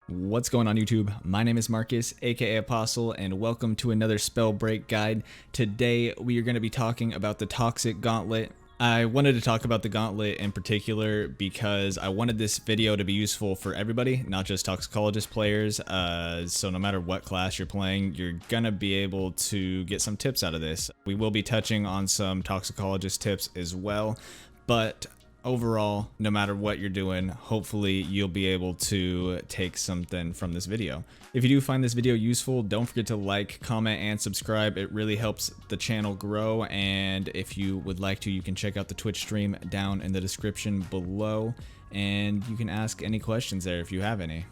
What's going on YouTube? My name is Marcus, aka Apostle, and welcome to another Spellbreak guide. Today we are going to be talking about the Toxic Gauntlet. I wanted to talk about the Gauntlet in particular because I wanted this video to be useful for everybody, not just Toxicologist players. So no matter what class you're playing, you're going to be able to get some tips out of this. We will be touching on some Toxicologist tips as well, but overall, no matter what you're doing, hopefully you'll be able to take something from this video. If you do find this video useful, don't forget to like, comment, and subscribe. It really helps the channel grow, and if you would like to, you can check out the Twitch stream down in the description below, and you can ask any questions there if you have any.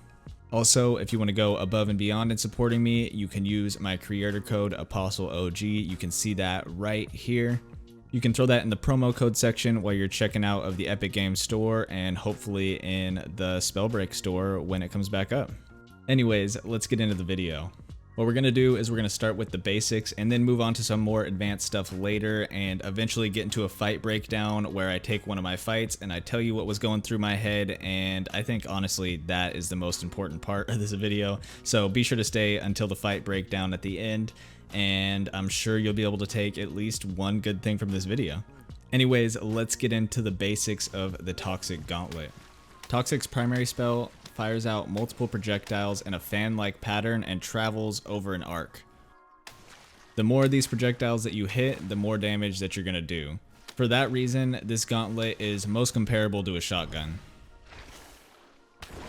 Also, if you want to go above and beyond in supporting me, you can use my creator code APOSTLEOG. You can see that right here. You can throw that in the promo code section while you're checking out of the Epic Games store and hopefully in the Spellbreak store when it comes back up. Anyways, let's get into the video. What we're going to do is we're going to start with the basics and then move on to some more advanced stuff later and eventually get into a fight breakdown where I take one of my fights and I tell you what was going through my head, and I think honestly that is the most important part of this video. So be sure to stay until the fight breakdown at the end, and I'm sure you'll be able to take at least one good thing from this video. Anyways, let's get into the basics of the Toxic Gauntlet. Toxic's primary spell fires out multiple projectiles in a fan-like pattern and travels over an arc. The more of these projectiles that you hit, the more damage that you're going to do. For that reason, this gauntlet is most comparable to a shotgun.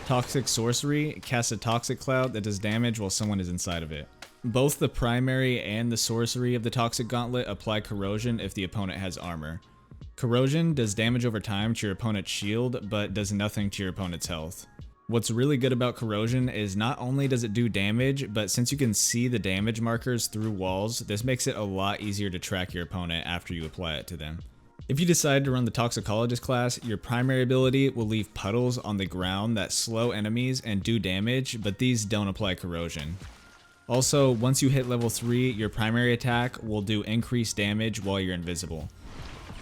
Toxic Sorcery casts a toxic cloud that does damage while someone is inside of it. Both the primary and the sorcery of the Toxic Gauntlet apply corrosion if the opponent has armor. Corrosion does damage over time to your opponent's shield, but does nothing to your opponent's health. What's really good about corrosion is not only does it do damage, but since you can see the damage markers through walls, this makes it a lot easier to track your opponent after you apply it to them. If you decide to run the Toxicologist class, your primary ability will leave puddles on the ground that slow enemies and do damage, but these don't apply corrosion. Also, once you hit level 3, your primary attack will do increased damage while you're invisible.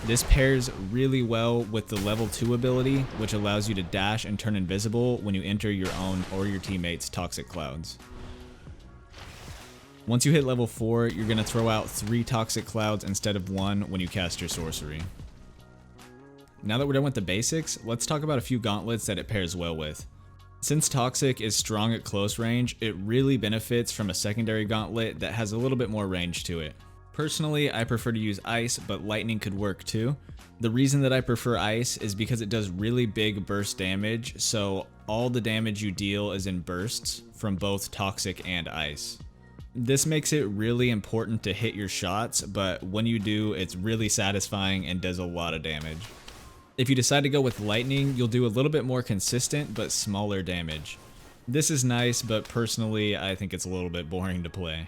This pairs really well with the level 2 ability, which allows you to dash and turn invisible when you enter your own or your teammates' toxic clouds. Once you hit level 4, you're going to throw out 3 toxic clouds instead of 1 when you cast your sorcery. Now that we're done with the basics, let's talk about a few gauntlets that it pairs well with. Since Toxic is strong at close range, it really benefits from a secondary gauntlet that has a little bit more range to it. Personally, I prefer to use Ice, but Lightning could work too. The reason that I prefer Ice is because it does really big burst damage, so all the damage you deal is in bursts from both Toxic and Ice. This makes it really important to hit your shots, but when you do, it's really satisfying and does a lot of damage. If you decide to go with Lightning, you'll do a little bit more consistent but smaller damage. This is nice, but personally, I think it's a little bit boring to play.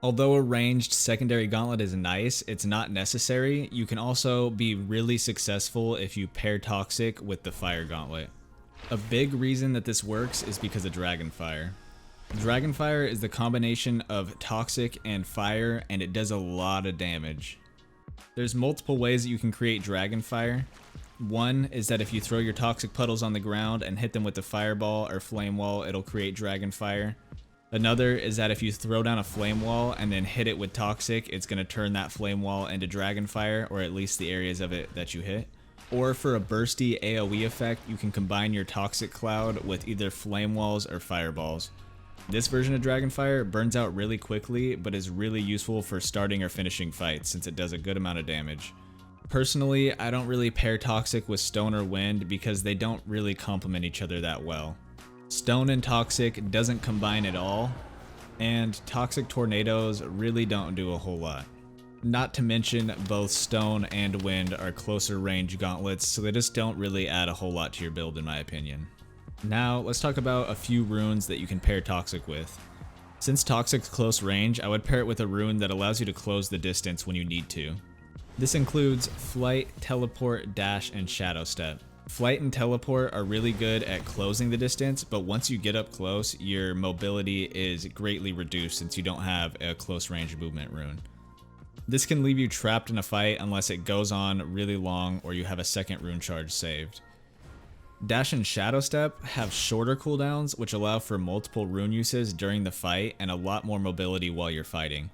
Although a ranged secondary gauntlet is nice, it's not necessary. You can also be really successful if you pair Toxic with the Fire Gauntlet. A big reason that this works is because of Dragonfire. Dragonfire is the combination of Toxic and Fire, and it does a lot of damage. There's multiple ways that you can create Dragonfire. One is that if you throw your toxic puddles on the ground and hit them with the fireball or flame wall, it'll create Dragonfire. Another is that if you throw down a flame wall and then hit it with toxic, it's going to turn that flame wall into Dragonfire, or at least the areas of it that you hit. Or for a bursty AoE effect, you can combine your toxic cloud with either flame walls or fireballs. This version of Dragonfire burns out really quickly, but is really useful for starting or finishing fights since it does a good amount of damage. Personally, I don't really pair Toxic with Stone or Wind because they don't really complement each other that well. Stone and Toxic doesn't combine at all, and Toxic Tornadoes really don't do a whole lot. Not to mention, both Stone and Wind are closer range gauntlets, so they just don't really add a whole lot to your build in my opinion. Now, let's talk about a few runes that you can pair Toxic with. Since Toxic's close range, I would pair it with a rune that allows you to close the distance when you need to. This includes Flight, Teleport, Dash, and Shadow Step. Flight and Teleport are really good at closing the distance, but once you get up close, your mobility is greatly reduced since you don't have a close range movement rune. This can leave you trapped in a fight unless it goes on really long or you have a second rune charge saved. Dash and Shadow Step have shorter cooldowns, which allow for multiple rune uses during the fight and a lot more mobility while you're fighting.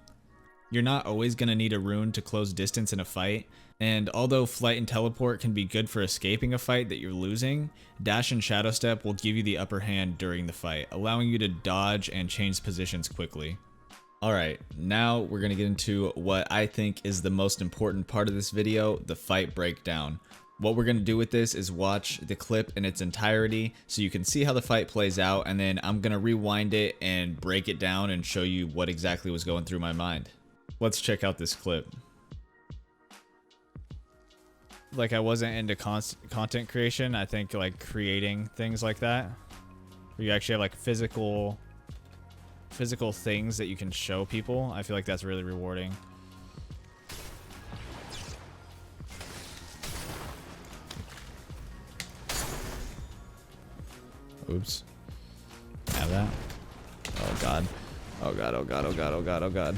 You're not always going to need a rune to close distance in a fight, and although Flight and Teleport can be good for escaping a fight that you're losing, Dash and Shadow Step will give you the upper hand during the fight, allowing you to dodge and change positions quickly. Alright, now we're going to get into what I think is the most important part of this video, the fight breakdown. What we're going to do with this is watch the clip in its entirety so you can see how the fight plays out, and then I'm going to rewind it and break it down and show you what exactly was going through my mind. Let's check out this clip. Like, I wasn't into content creation. I think like creating things like that, where you actually have like physical things that you can show people, I feel like that's really rewarding. Oops. Have that. Oh god. Oh god, oh god, oh god, oh god, oh god.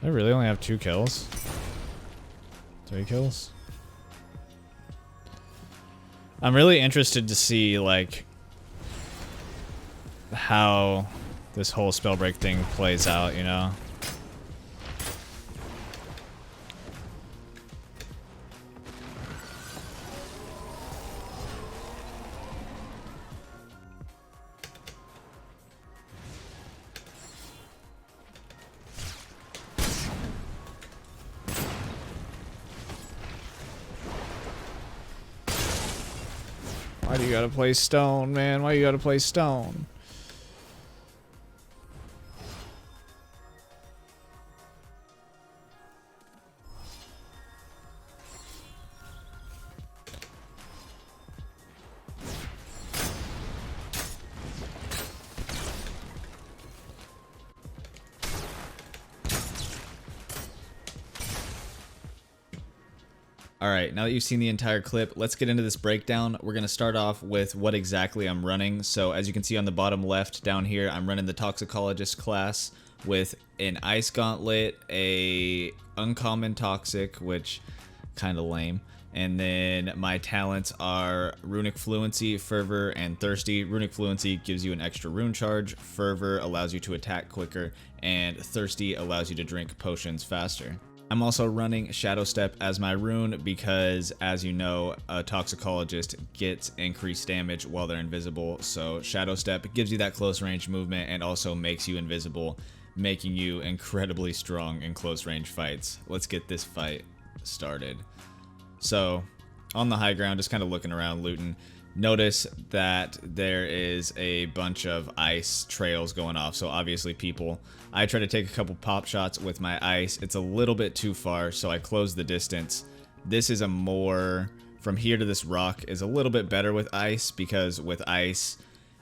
I really only have 2 kills? 3 kills? I'm really interested to see, like, how this whole Spellbreak thing plays out, you know? Why do you gotta play stone, man? Why you gotta play stone? Alright, now that you've seen the entire clip, let's get into this breakdown. We're going to start off with what exactly I'm running. So as you can see on the bottom left down here, I'm running the Toxicologist class with an Ice Gauntlet, a Uncommon Toxic, which kind of lame. And then my talents are Runic Fluency, Fervor, and Thirsty. Runic Fluency gives you an extra rune charge, Fervor allows you to attack quicker, and Thirsty allows you to drink potions faster. I'm also running Shadow Step as my rune because, as you know, a Toxicologist gets increased damage while they're invisible, so Shadow Step gives you that close range movement and also makes you invisible, making you incredibly strong in close range fights. Let's get this fight started. So, on the high ground, just kind of looking around, looting, notice that there is a bunch of ice trails going off, so obviously people. I try to take a couple pop shots with my ice. It's a little bit too far, so I close the distance. This is a more, from here to this rock is a little bit better with ice, because with ice,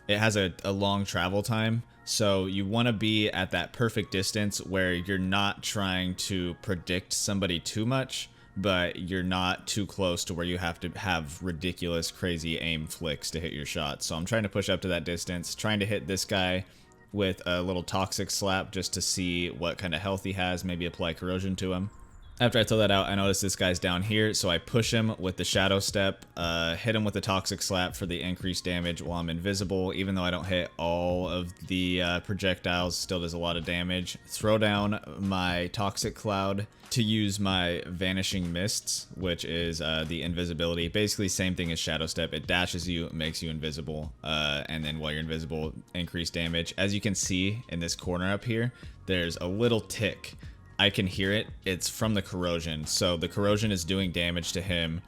it has a long travel time. So you want to be at that perfect distance where you're not trying to predict somebody too much, but you're not too close to where you have to have ridiculous, crazy aim flicks to hit your shots. So I'm trying to push up to that distance, trying to hit this guy with a little Toxic Slap just to see what kind of health he has, maybe apply Corrosion to him. After I throw that out, I notice this guy's down here, so I push him with the Shadow Step, hit him with the Toxic Slap for the increased damage while I'm invisible. Even though I don't hit all of the projectiles, still does a lot of damage. Throw down my Toxic Cloud to use my Vanishing Mists, which is the invisibility. Basically same thing as Shadow Step. It dashes you, makes you invisible, and then while you're invisible, increase damage. As you can see in this corner up here, there's a little tick. I can hear it. It's from the corrosion. So the corrosion is doing damage to him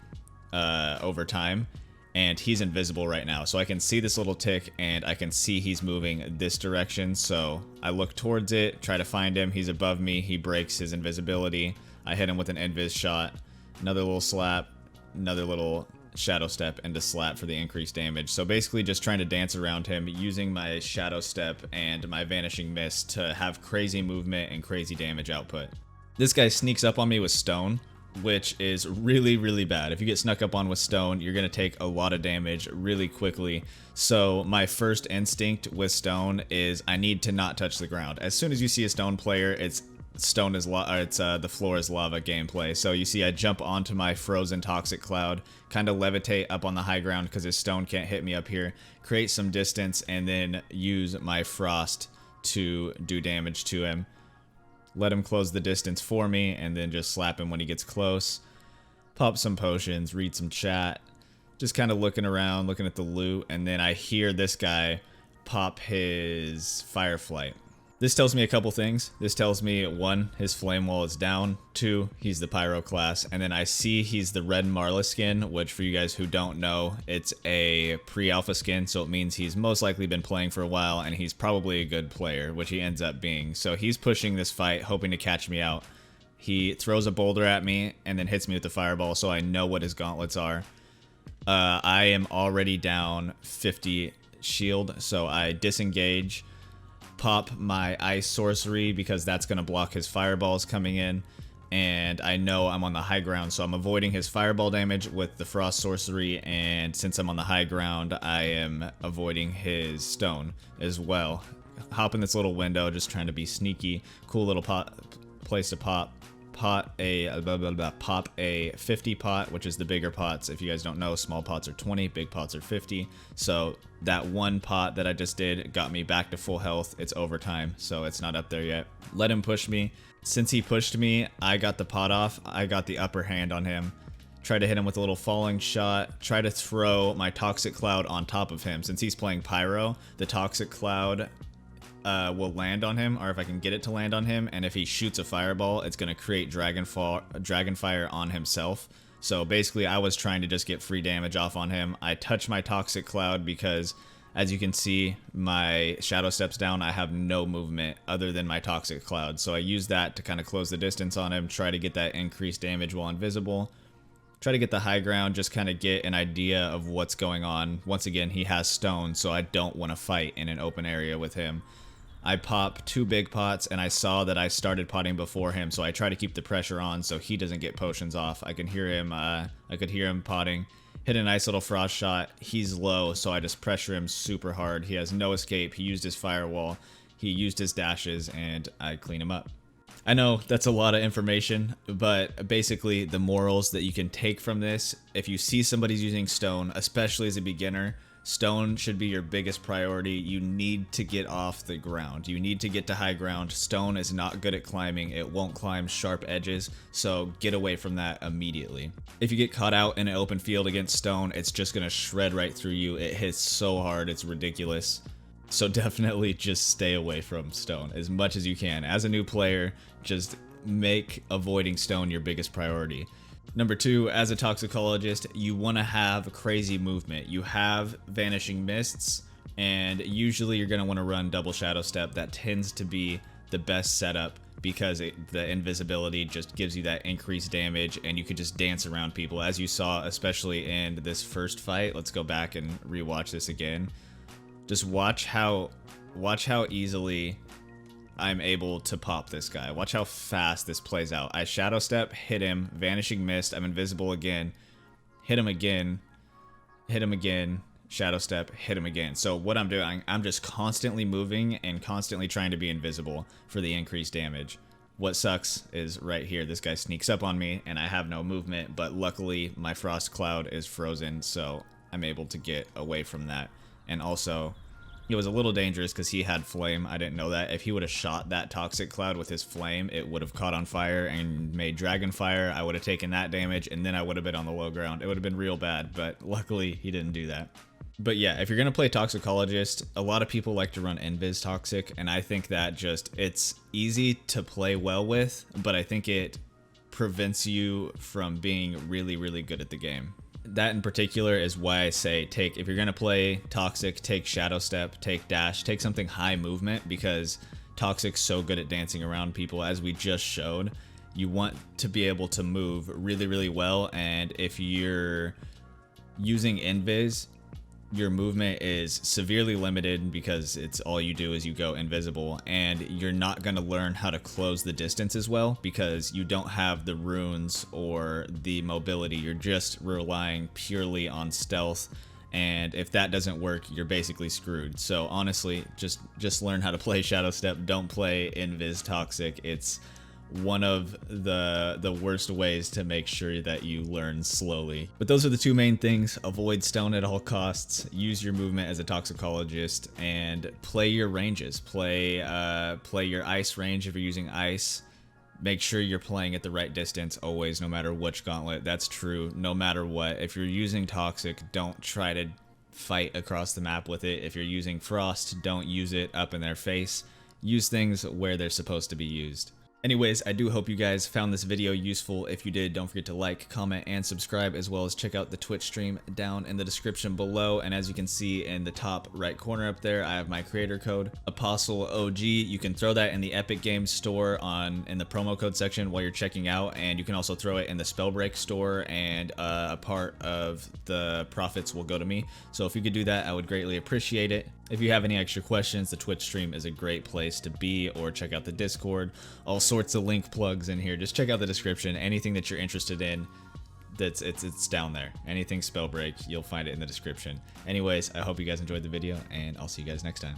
over time, and he's invisible right now. So I can see this little tick, and I can see he's moving this direction. So I look towards it, try to find him. He's above me. He breaks his invisibility. I hit him with an invis shot. Another little slap. Another little Shadow Step into slap for the increased damage. So basically just trying to dance around him using my Shadow Step and my Vanishing Mist to have crazy movement and crazy damage output. This guy sneaks up on me with Stone, which is really, really bad. If you get snuck up on with Stone, you're going to take a lot of damage really quickly. So my first instinct with Stone is I need to not touch the ground. As soon as you see a Stone player, it's the floor is lava gameplay. So you see I jump onto my frozen toxic cloud, kind of levitate up on the high ground because his stone can't hit me up here, create some distance, and then use my frost to do damage to him. Let him close the distance for me, and then just slap him when he gets close. Pop some potions, read some chat, just kind of looking around, looking at the loot, and then I hear this guy pop his Fireflight. This tells me a couple things. This tells me, 1, his flame wall is down, 2, he's the pyro class, and then I see he's the red Marla skin, which for you guys who don't know, it's a pre-alpha skin, so it means he's most likely been playing for a while, and he's probably a good player, which he ends up being. So he's pushing this fight, hoping to catch me out. He throws a boulder at me, and then hits me with the fireball, so I know what his gauntlets are. I am already down 50 shield, so I disengage, pop my ice sorcery because that's going to block his fireballs coming in, and I know I'm on the high ground, so I'm avoiding his fireball damage with the frost sorcery, and since I'm on the high ground, I am avoiding his stone as well. Hop in this little window, just trying to be sneaky. Cool little place to pop a 50 pot, which is the bigger pots. If you guys don't know, small pots are 20, big pots are 50. So that one pot that I just did got me back to full health. It's overtime, so it's not up there yet. Let him push me. Since he pushed me, I got the pot off. I got the upper hand on him. Try to hit him with a little falling shot. Try to throw my toxic cloud on top of him. Since he's playing pyro, the toxic cloud will land on him, or if I can get it to land on him, and if he shoots a fireball, it's going to create Dragonfire on himself. So basically, I was trying to just get free damage off on him. I touch my toxic cloud because, as you can see, my shadow steps down. I have no movement other than my toxic cloud. So I use that to kind of close the distance on him, try to get that increased damage while invisible. Try to get the high ground, just kind of get an idea of what's going on. Once again, he has stone, so I don't want to fight in an open area with him. I pop 2 big pots, and I saw that I started potting before him, so I try to keep the pressure on so he doesn't get potions off. I can hear him. I could hear him potting. Hit a nice little frost shot. He's low, so I just pressure him super hard. He has no escape. He used his firewall. He used his dashes, and I clean him up. I know that's a lot of information, but basically the morals that you can take from this, if you see somebody's using stone, especially as a beginner, stone should be your biggest priority. You need to get off the ground. You need to get to high ground. Stone is not good at climbing. It won't climb sharp edges, so get away from that immediately. If you get caught out in an open field against stone, it's just going to shred right through you. It hits so hard, it's ridiculous. So definitely just stay away from stone as much as you can. As a new player, just make avoiding stone your biggest priority. Number 2, as a toxicologist, you want to have crazy movement. You have Vanishing Mists, and usually you're going to want to run double shadow step. That tends to be the best setup because the invisibility just gives you that increased damage, and you could just dance around people, as you saw, especially in this first fight. Let's go back and rewatch this again. Just watch how easily I'm able to pop this guy. Watch how fast this plays out. I shadow step, hit him, Vanishing Mist, I'm invisible again, hit him again, shadow step, hit him again. So what I'm doing, I'm just constantly moving and constantly trying to be invisible for the increased damage. What sucks is right here, this guy sneaks up on me and I have no movement, but luckily my frost cloud is frozen, so I'm able to get away from that. And also, it was a little dangerous because he had flame. I didn't know that. If he would have shot that toxic cloud with his flame, it would have caught on fire and made Dragonfire. I would have taken that damage, and then I would have been on the low ground. It would have been real bad, but luckily he didn't do that. But yeah, if you're going to play Toxicologist, a lot of people like to run Invis Toxic, and I think that it's easy to play well with, but I think it prevents you from being really, really good at the game. That in particular is why I say if you're going to play Toxic, take Shadow Step, take Dash, take something high movement, because Toxic's so good at dancing around people, as we just showed. You want to be able to move really, really well, and if you're using Invis, your movement is severely limited because it's all you do is you go invisible, and you're not going to learn how to close the distance as well because you don't have the runes or the mobility. You're just relying purely on stealth, and if that doesn't work, you're basically screwed. So honestly, just learn how to play Shadow Step. Don't play Invis Toxic. It's one of the worst ways to make sure that you learn slowly. But those are the two main things. Avoid stone at all costs, use your movement as a toxicologist, and play your ranges. Play your ice range if you're using ice. Make sure you're playing at the right distance always, no matter which gauntlet. That's true no matter what. If you're using toxic, don't try to fight across the map with it. If you're using frost, don't use it up in their face. Use things where they're supposed to be used. Anyways, I do hope you guys found this video useful. If you did, don't forget to like, comment, and subscribe, as well as check out the Twitch stream down in the description below. And as you can see in the top right corner up there, I have my creator code, Apostle OG. You can throw that in the Epic Games store in the promo code section while you're checking out, and you can also throw it in the Spellbreak store, and a part of the profits will go to me. So if you could do that, I would greatly appreciate it. If you have any extra questions, the Twitch stream is a great place to be, or check out the Discord. All sorts of link plugs in here. Just check out the description. Anything that you're interested in, it's down there. Anything Spellbreak, you'll find it in the description. Anyways, I hope you guys enjoyed the video, and I'll see you guys next time.